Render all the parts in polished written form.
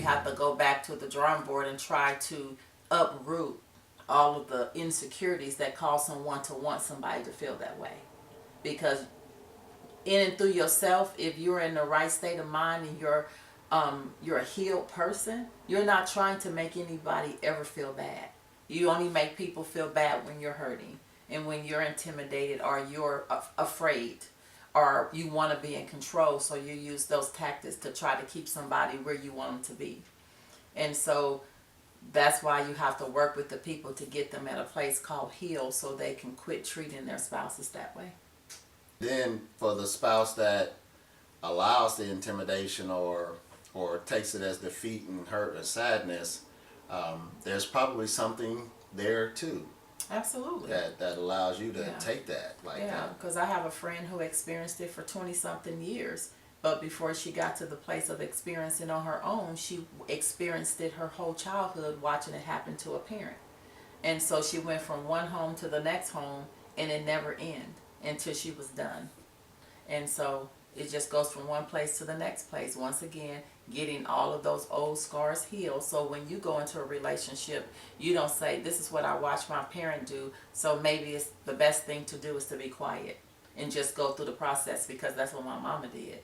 have to go back to the drawing board and try to uproot all of the insecurities that cause someone to want somebody to feel that way. Because in and through yourself, if you're in the right state of mind and you're a healed person, you're not trying to make anybody ever feel bad. You only make people feel bad when you're hurting and when you're intimidated or you're afraid or you want to be in control. So you use those tactics to try to keep somebody where you want them to be. And so that's why you have to work with the people to get them at a place called heal so they can quit treating their spouses that way. Then for the spouse that allows the intimidation or takes it as defeat and hurt and sadness, there's probably something there too. Absolutely. That allows you to take that like that. Yeah, because I have a friend who experienced it for 20-something years. But before she got to the place of experiencing on her own, she experienced it her whole childhood watching it happen to a parent. And so she went from one home to the next home and it never ended until she was done. And so it just goes from one place to the next place. Once again, getting all of those old scars healed. So when you go into a relationship, you don't say, this is what I watched my parent do, so maybe it's the best thing to do is to be quiet and just go through the process because that's what my mama did.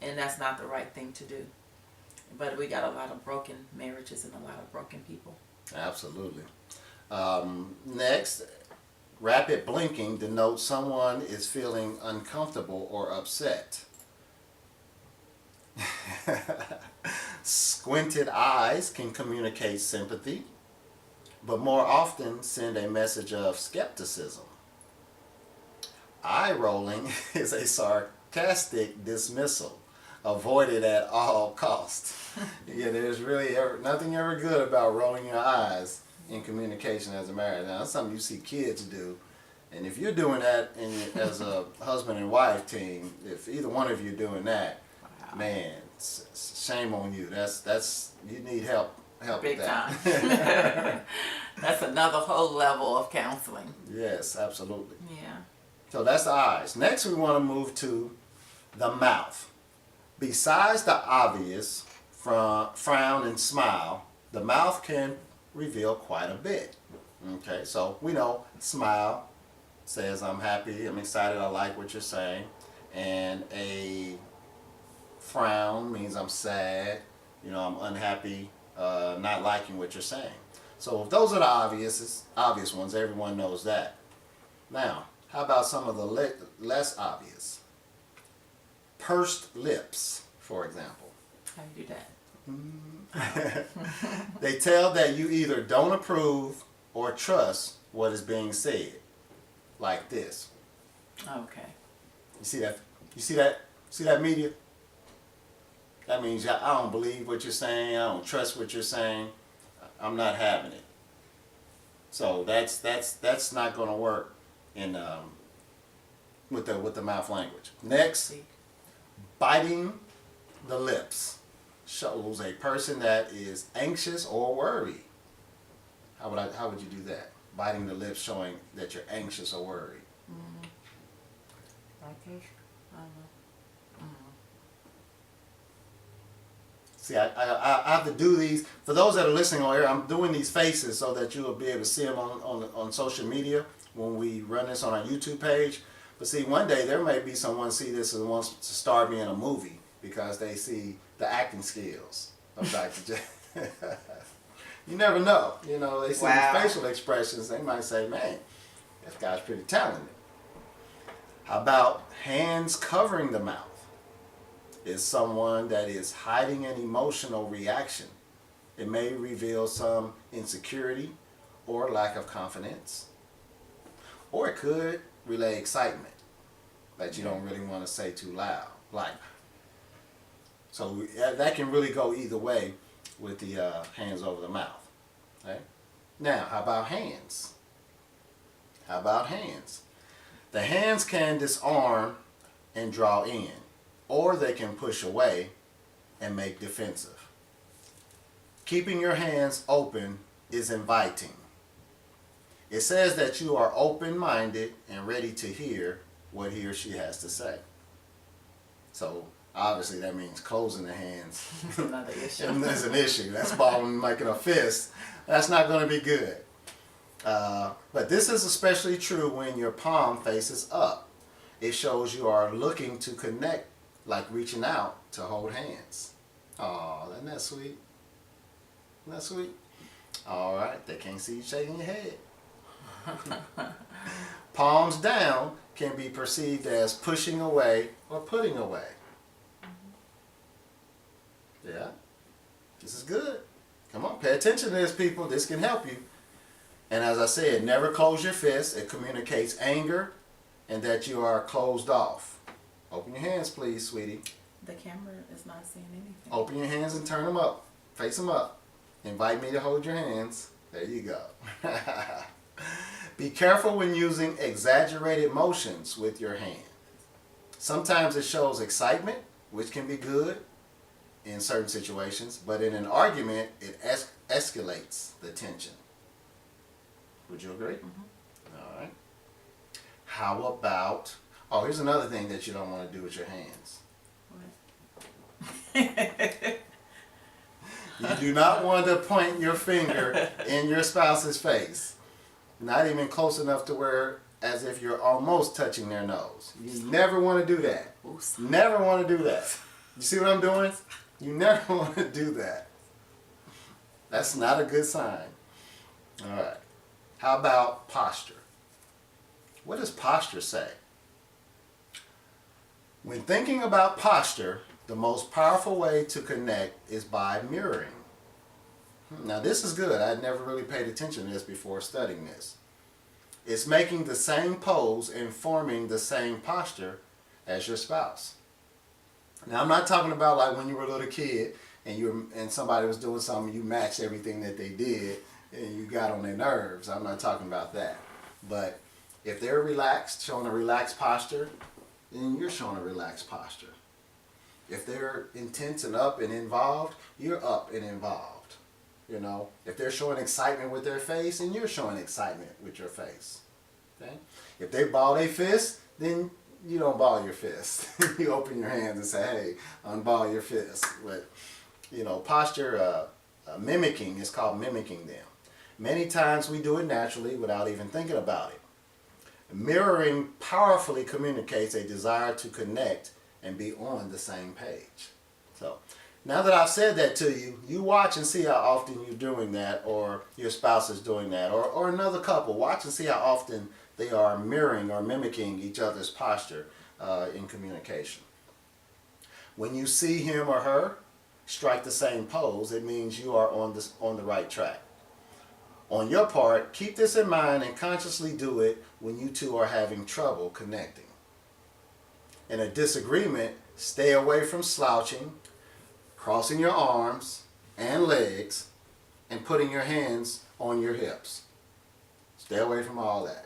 And that's not the right thing to do. But we got a lot of broken marriages and a lot of broken people. Absolutely. Next, rapid blinking denotes someone is feeling uncomfortable or upset. Squinted eyes can communicate sympathy, but more often send a message of skepticism. Eye rolling is a sarcastic dismissal, avoided at all costs. Yeah, there's really nothing ever good about rolling your eyes in communication as a marriage. Now, that's something you see kids do. And if you're doing that as a husband and wife team, if either one of you are doing that, wow, man, shame on you. That's you need help Big with that. Time. That's another whole level of counseling. Yes, absolutely. Yeah. So that's the eyes. Next, we want to move to the mouth. Besides the obvious frown and smile, the mouth can reveal quite a bit. Okay, so we know smile says I'm happy, I'm excited, I like what you're saying, and a frown means I'm sad, I'm unhappy, not liking what you're saying. So if those are the obvious ones, everyone knows that. Now, how about some of the less obvious? Pursed lips, for example. How do you do that? They tell that you either don't approve or trust what is being said. Like this. Okay. You see that? You see that? See that media? That means I don't believe what you're saying. I don't trust what you're saying. I'm not having it. So that's not going to work in with the mouth language. Next, biting the lips shows a person that is anxious or worried. How would you do that? Biting the lips showing that you're anxious or worried. Like this? I don't know. See, I have to do these. For those that are listening on air, I'm doing these faces so that you will be able to see them on social media when we run this on our YouTube page. But see, one day there may be someone see this and wants to star me in a movie because they see the acting skills of Dr. J. You never know. They see the facial expressions. They might say, man, this guy's pretty talented. How about hands covering the mouth? Is someone that is hiding an emotional reaction. It may reveal some insecurity or lack of confidence. Or it could relay excitement that you don't really want to say too loud. So that can really go either way with the hands over the mouth. Okay? Now, how about hands? How about hands? The hands can disarm and draw in, or they can push away and make defensive. Keeping your hands open is inviting. It says that you are open-minded and ready to hear what he or she has to say. So Obviously, that means closing the hands. Another issue. And there's an issue. That's balling making a fist. That's not going to be good. But this is especially true when your palm faces up. It shows you are looking to connect, like reaching out to hold hands. Oh, isn't that sweet? Isn't that sweet? All right, they can't see you shaking your head. Palms down can be perceived as pushing away or putting away. Yeah, this is good. Come on, pay attention to this, people. This can help you. And as I said, never close your fist. It communicates anger and that you are closed off. Open your hands, please, sweetie. The camera is not seeing anything. Open your hands and turn them up. Face them up. Invite me to hold your hands. There you go. Be careful when using exaggerated motions with your hand. Sometimes it shows excitement, which can be good in certain situations, but in an argument, it escalates the tension. Would you agree? Mm-hmm. All right. How about, oh, here's another thing that you don't want to do with your hands. What? You do not want to point your finger in your spouse's face. Not even close enough to where, as if you're almost touching their nose. You never want to do that. Oops. Never want to do that. You see what I'm doing? You never want to do that. That's not a good sign. All right. How about posture? What does posture say? When thinking about posture, the most powerful way to connect is by mirroring. Now this is good. I'd never really paid attention to this before studying this. It's making the same pose and forming the same posture as your spouse. Now I'm not talking about like when you were a little kid and somebody was doing something, you matched everything that they did and you got on their nerves. I'm not talking about that. But if they're relaxed, showing a relaxed posture, then you're showing a relaxed posture. If they're intense and up and involved, you're up and involved. You know, if they're showing excitement with their face, then you're showing excitement with your face. Okay? If they ball their fist, then you don't ball your fist. You open your hands and say, hey, unball your fist. But, you know, posture mimicking is called mimicking them. Many times we do it naturally without even thinking about it. Mirroring powerfully communicates a desire to connect and be on the same page. So, now that I've said that to you, you watch and see how often you're doing that, or your spouse is doing that, or another couple. Watch and see how often they are mirroring or mimicking each other's posture in communication. When you see him or her strike the same pose, it means you are on the right track. On your part, keep this in mind and consciously do it when you two are having trouble connecting. In a disagreement, stay away from slouching, crossing your arms and legs, and putting your hands on your hips. Stay away from all that.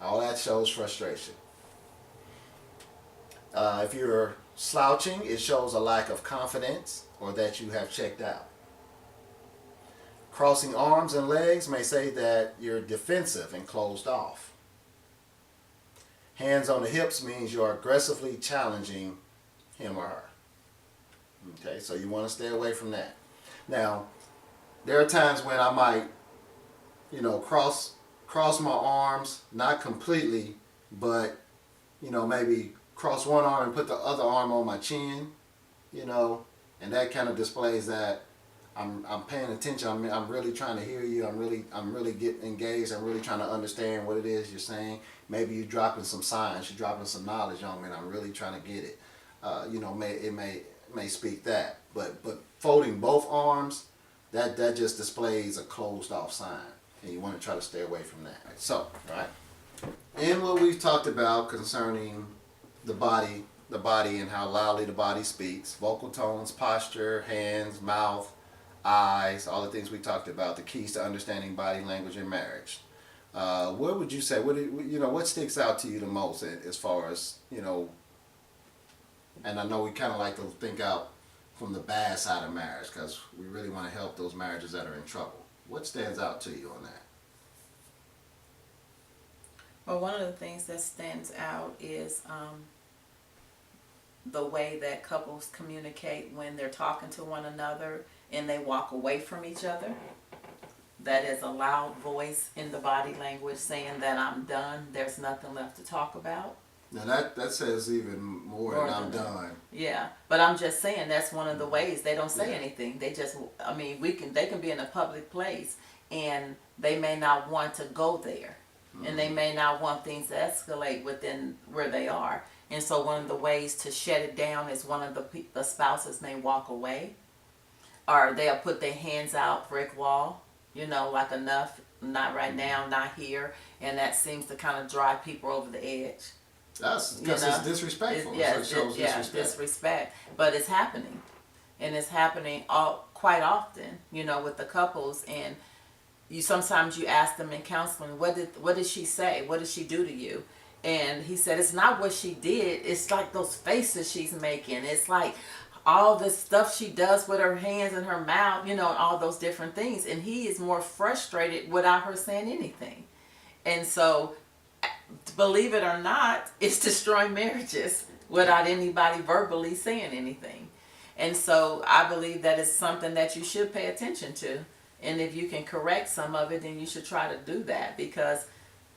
All that shows frustration. If you're slouching, it shows a lack of confidence or that you have checked out. Crossing arms and legs may say that you're defensive and closed off. Hands on the hips means you're aggressively challenging him or her. Okay, so you want to stay away from that. Now, there are times when I might, you know, cross my arms, not completely, but, you know, maybe cross one arm and put the other arm on my chin, you know, and that kind of displays that I'm paying attention. I'm really trying to hear you. I'm really getting engaged. I'm really trying to understand what it is you're saying. Maybe you're dropping some signs. You're dropping some knowledge on me, and I'm really trying to get it. You know, it may speak that, but folding both arms, that just displays a closed off sign, and you want to try to stay away from that. So, right, in what we've talked about concerning the body and how loudly the body speaks, vocal tones, posture, hands, mouth, eyes, all the things we talked about, the keys to understanding body language in marriage. What would you say? What sticks out to you the most as far as, you know? And I know we kind of like to think out from the bad side of marriage because we really want to help those marriages that are in trouble. What stands out to you on that? Well, one of the things that stands out is the way that couples communicate when they're talking to one another and they walk away from each other. That is a loud voice in the body language saying that I'm done, there's nothing left to talk about. Now that says even more than I'm done. Yeah, but I'm just saying that's one of the ways. They don't say Yeah. anything. They just, I mean, they can be in a public place and they may not want to go there. And they may not want things to escalate within where they are. And so one of the ways to shut it down is one of the spouses may walk away, or they'll put their hands out, brick wall, you know, like enough, not right now, not here. And that seems to kind of drive people over the edge. That's because it's disrespectful. Yeah, So it shows disrespect. disrespect. But it's happening, and it's happening quite often. You know, with the couples, and sometimes you ask them in counseling, what did she say? What did she do to you? And he said, it's not what she did. It's like those faces she's making. It's like all this stuff she does with her hands and her mouth. You know, all those different things. And he is more frustrated without her saying anything. And so, believe it or not, it's destroying marriages without anybody verbally saying anything. And so I believe that is something that you should pay attention to. And if you can correct some of it, then you should try to do that, because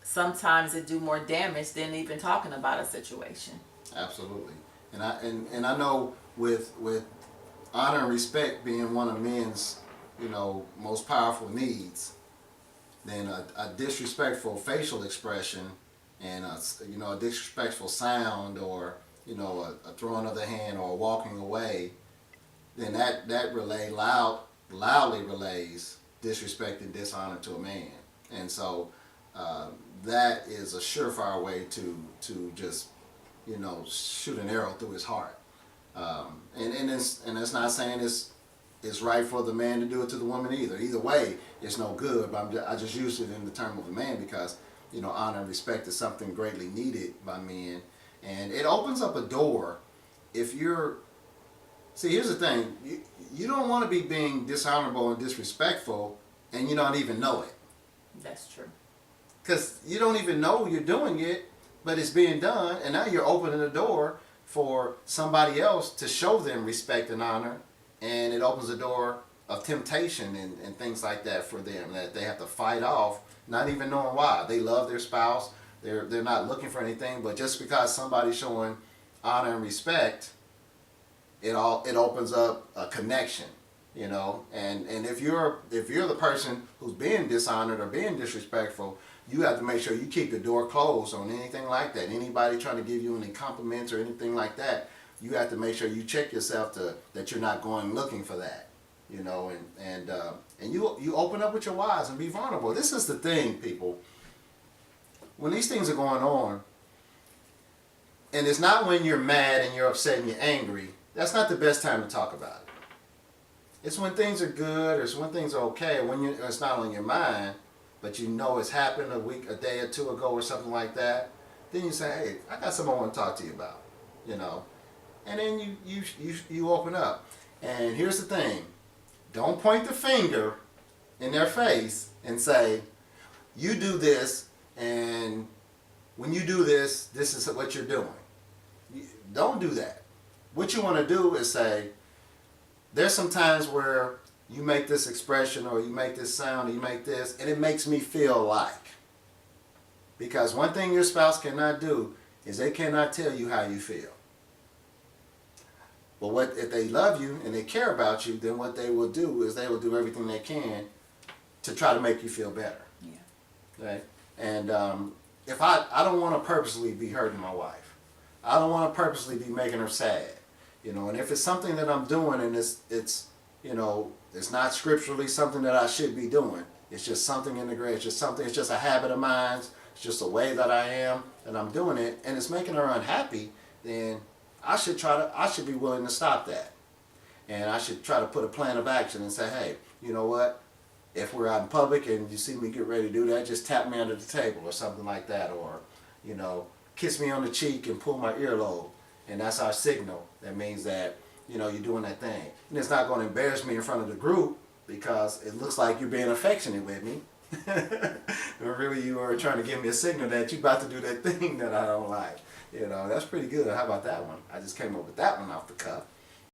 sometimes it do more damage than even talking about a situation. Absolutely. And I know with honor and respect being one of men's, you know, most powerful needs, then a disrespectful facial expression and a disrespectful sound, or a throwing of the hand or walking away, then that loudly relays disrespect and dishonor to a man. And so that is a surefire way to just shoot an arrow through his heart. And it's not saying it's right for the man to do it to the woman either. Either way, it's no good. But I just use it in the term of a man because honor and respect is something greatly needed by men, and it opens up a door. If you're here's the thing: you don't want to be being dishonorable and disrespectful, and you don't even know it. That's true. Because you don't even know you're doing it, but it's being done, and now you're opening the door for somebody else to show them respect and honor, and it opens the door of temptation and things like that for them that they have to fight off, not even knowing why. They love their spouse, they're not looking for anything, but just because somebody's showing honor and respect, it opens up a connection, and if you're the person who's being dishonored or being disrespectful, you have to make sure you keep the door closed on anything like that. Anybody trying to give you any compliments or anything like that, you have to make sure you check yourself that you're not going looking for that, and you open up with your wives and be vulnerable. This is the thing, people. When these things are going on, and it's not when you're mad and you're upset and you're angry, that's not the best time to talk about it. It's when things are good, or it's when things are okay, when it's not on your mind, but it's happened a day or two ago or something like that. Then you say, hey, I got something I want to talk to you about, and then you open up. And here's the thing: don't point the finger in their face and say, you do this, and when you do this, this is what you're doing. Don't do that. What you want to do is say, there's some times where you make this expression, or you make this sound, or you make this, and it makes me feel like. Because one thing your spouse cannot do is they cannot tell you how you feel. But if they love you and they care about you, then what they will do is they will do everything they can to try to make you feel better. Yeah. Okay? And if I don't want to purposely be hurting my wife. I don't want to purposely be making her sad. And if it's something that I'm doing and it's not scripturally something that I should be doing. It's just something in the grade. It's just a habit of mine. It's just a way that I am, and I'm doing it, and it's making her unhappy, then I should be willing to stop that. And I should try to put a plan of action and say, hey, you know what? If we're out in public and you see me get ready to do that, just tap me under the table or something like that, or, kiss me on the cheek and pull my earlobe. And that's our signal. That means that, you're doing that thing. And it's not going to embarrass me in front of the group because it looks like you're being affectionate with me. But really you are trying to give me a signal that you're about to do that thing that I don't like. You know, that's pretty good. How about that one? I just came up with that one off the cuff.